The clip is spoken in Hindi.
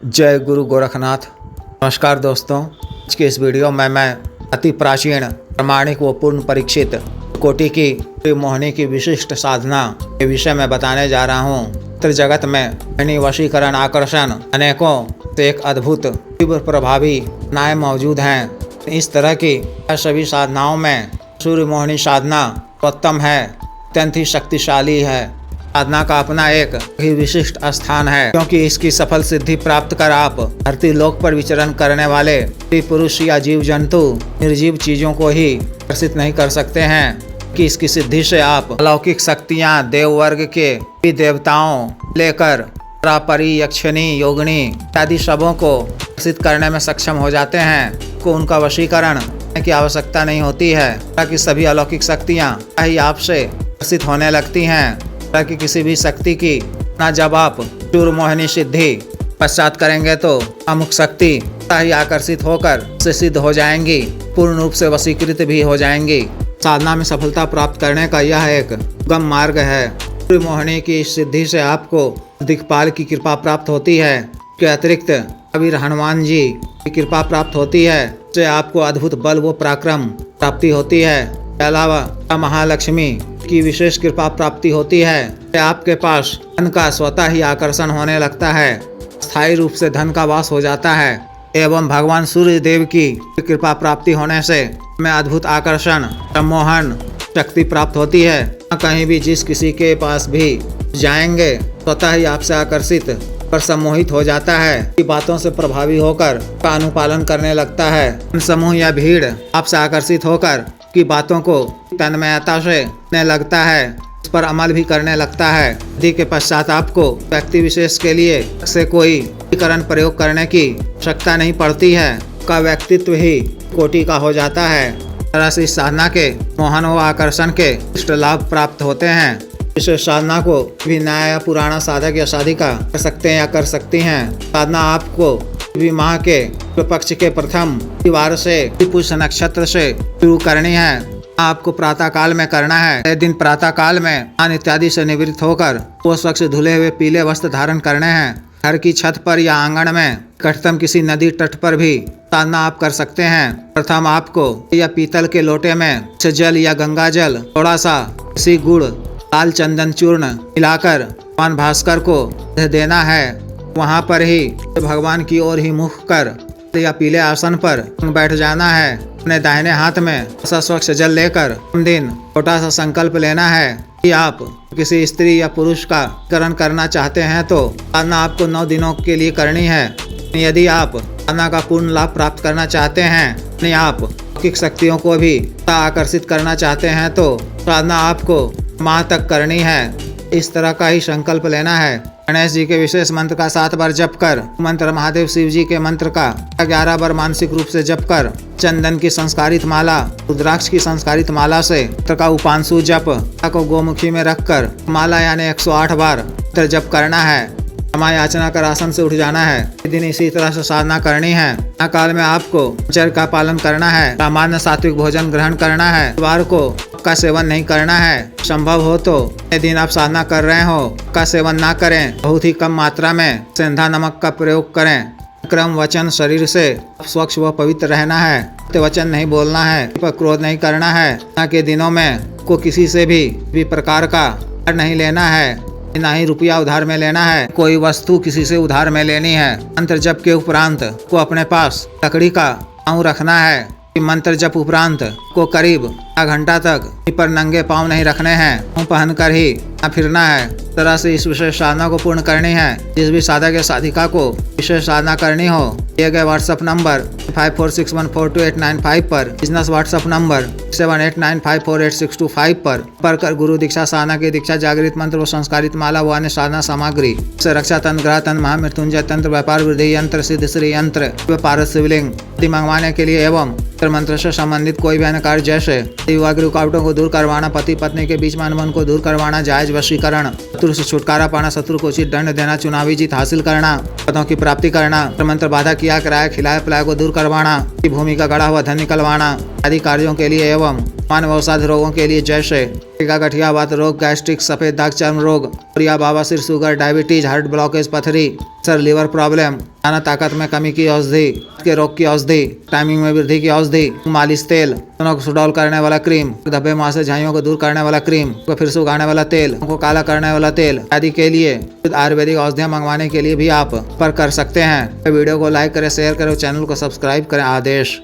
जय गुरु गोरखनाथ। नमस्कार दोस्तों, आज के इस वीडियो में मैं अति प्राचीन, प्रामाणिक व पूर्ण परीक्षित कोटि की मोहिनी की विशिष्ट साधना के विषय में बताने जा रहा हूँ। चित्र जगत में मोहिनी वशीकरण आकर्षण अनेकों से एक अद्भुत तीव्र प्रभावी साधनाएं मौजूद हैं। इस तरह की सभी साधनाओं में सूर्य मोहिनी साधना उत्तम है, अत्यंत ही शक्तिशाली है। साधना का अपना एक ही विशिष्ट स्थान है, क्योंकि इसकी सफल सिद्धि प्राप्त कर आप धरती लोक पर विचरण करने वाले पुरुष या जीव जंतु निर्जीव चीजों को ही आकर्षित नहीं कर सकते हैं कि इसकी सिद्धि से आप अलौकिक शक्तियां देव वर्ग के देवताओं लेकर परी, यक्षिणी, योगिनी इत्यादि सबों को आकर्षित करने में सक्षम हो जाते हैं। को उनका वशीकरण की आवश्यकता नहीं होती है, ताकि सभी अलौकिक शक्तियां ही आपसे आकर्षित होने लगती हैं। कि किसी भी शक्ति की ना जब आप चूर मोहिनी सिद्धि पश्चात करेंगे तो अमुक शक्ति ही आकर्षित होकर से सिद्ध हो जाएंगी, पूर्ण रूप से वशीकृत भी हो जाएंगी। साधना में सफलता प्राप्त करने का यह एक गम मार्ग है। चूर मोहिनी की सिद्धि से आपको दिक्पाल की कृपा प्राप्त होती है। के अतिरिक्त कबीर हनुमान जी की कृपा प्राप्त होती है, से आपको अद्भुत बल व पराक्रम प्राप्ति होती है। के अलावा महालक्ष्मी की विशेष कृपा प्राप्ति होती है। आपके पास धन का स्वतः ही आकर्षण होने लगता है, स्थायी रूप से धन का वास हो जाता है। एवं भगवान सूर्य देव की कृपा प्राप्ति होने से में अद्भुत आकर्षण सम्मोहन शक्ति प्राप्त होती है। कहीं भी जिस किसी के पास भी जाएंगे स्वतः ही आपसे आकर्षित पर सम्मोहित हो जाता है। बातों से प्रभावी होकर का अनुपालन करने लगता है। समूह या भीड़ आपसे आकर्षित होकर की बातों को तन्मयता से करने लगता है, उस पर अमल भी करने लगता है। यदि के पश्चात आपको व्यक्ति विशेष के लिए से कोई प्रयोग करने की आवश्यकता नहीं पड़ती है, का व्यक्तित्व ही कोटि का हो जाता है। तरह से इस साधना के मोहन व आकर्षण के इष्ट लाभ प्राप्त होते हैं। इस साधना को भी नया या पुराना साधक या साधिका कर सकते हैं या कर सकती हैं। साधना आपको भी माह के पक्ष के प्रथम वार से पुष्य नक्षत्र से शुरू करनी है। आपको प्रातः काल में करना है। दिन प्रातः काल में स्नान इत्यादि से निवृत्त होकर वो स्वच्छ धुले हुए पीले वस्त्र धारण करने हैं। घर की छत पर या आंगन में निकटतम किसी नदी तट पर भी साधना आप कर सकते हैं। प्रथम आपको या पीतल के लोटे में से जल या गंगा जल थोड़ा सा किसी गुड़ लाल चंदन चूर्ण मिलाकर भगवान भास्कर को देना है। वहाँ पर ही भगवान की ओर ही मुख कर या पीले आसन पर बैठ जाना है। अपने दाहिने हाथ में स्वच्छ जल लेकर दिन छोटा सा संकल्प लेना है कि आप किसी स्त्री या पुरुष का करण करना चाहते हैं तो साधना आपको 9 दिनों के लिए करनी है। यदि आप साधना का पूर्ण लाभ प्राप्त करना चाहते हैं, नहीं आप अलौकिक शक्तियों को भी आकर्षित करना चाहते हैं तो साधना आपको माह तक करनी है। इस तरह का ही संकल्प लेना है। गणेश जी के विशेष मंत्र का 7 बार जप कर, मंत्र महादेव शिव जी के मंत्र का 11 बार मानसिक रूप से जप कर, चंदन की संस्कारित माला, रुद्राक्ष की संस्कारित माला से मंत्र का उपांशु जप को गोमुखी में रखकर माला यानी 108 बार जप करना है। क्षमा याचना कर आसन से उठ जाना है। दिन इसी तरह से साधना करनी है। काल में आपको चर का पालन करना है। सामान्य सात्विक भोजन ग्रहण करना है। वार को का सेवन नहीं करना है। संभव हो तो दिन आप साधना कर रहे हो का सेवन ना करें, बहुत ही कम मात्रा में सेंधा नमक का प्रयोग करें। क्रम वचन शरीर से स्वच्छ व पवित्र रहना है। वचन नहीं बोलना है, पर क्रोध नहीं करना है। ना के दिनों में को किसी से भी प्रकार का नहीं लेना है, ना ही रुपया उधार में लेना है। कोई वस्तु किसी से उधार में लेनी है। मंत्र जप के उपरांत को अपने पास लकड़ी का पाँव रखना है। मंत्र जप उपरांत को करीब आधा घंटा तक पर नंगे पाँव नहीं रखने हैं। पाँव पहनकर ही फिरना है। तरह से इस विशेष साधना को पूर्ण करनी है। जिस भी साधक या साधिका को विशेष साधना करनी हो, दिए गए व्हाट्सएप नंबर 5461428895 पर, बिजनेस व्हाट्सएप नंबर 7895486225 पर कर गुरु दीक्षा साधना की दीक्षा, जागृत मंत्र व संस्कारित माला व अन्य साधना सामग्री से रक्षा तंत्र, ग्रह तंत्र, महामृत्युंजय तंत्र, व्यापार वृद्धि यंत्र, सिद्ध श्री यंत्र, पारस शिवलिंग मंगवाने के लिए एवं मंत्र से संबंधित कोई भी अन्य कार्य जैसे विवाह रुकावटों को दूर करवाना, पति पत्नी के बीच में अनबन को दूर करवाना, जायज वशीकरण, शत्रु से छुटकारा पाना, शत्रु को उचित दंड देना, चुनावी जीत हासिल करना, पदों की प्राप्ति करना, मंत्र बाधा किया कराया खिलाया पिलाया को दूर करवाना, भूमि का गड़ा हुआ धन निकलवाना आदि कार्यों के लिए एवं मानव औषधि रोगों के लिए जैसे गठिया वात रोग, गैस्ट्रिक, सफेद दाग, चर्म रोग, बवासीर, शुगर, डायबिटीज, हार्ट ब्लॉकेज, पथरी, सर, लिवर प्रॉब्लम, खाना ताकत में कमी की औषधि, के रोग की औषधि, टाइमिंग में वृद्धि की औषधि, मालिश तेल, को सुडौल करने वाला क्रीम, धब्बे मुहासे झाइयों को दूर करने वाला क्रीम, को फिर से उगाने वाला तेल, को काला करने वाला तेल आदि के लिए आयुर्वेदिक औषधियाँ मंगवाने के लिए भी आप पर कर सकते हैं। वीडियो को लाइक करें, शेयर करें, चैनल को सब्सक्राइब करें। आदेश।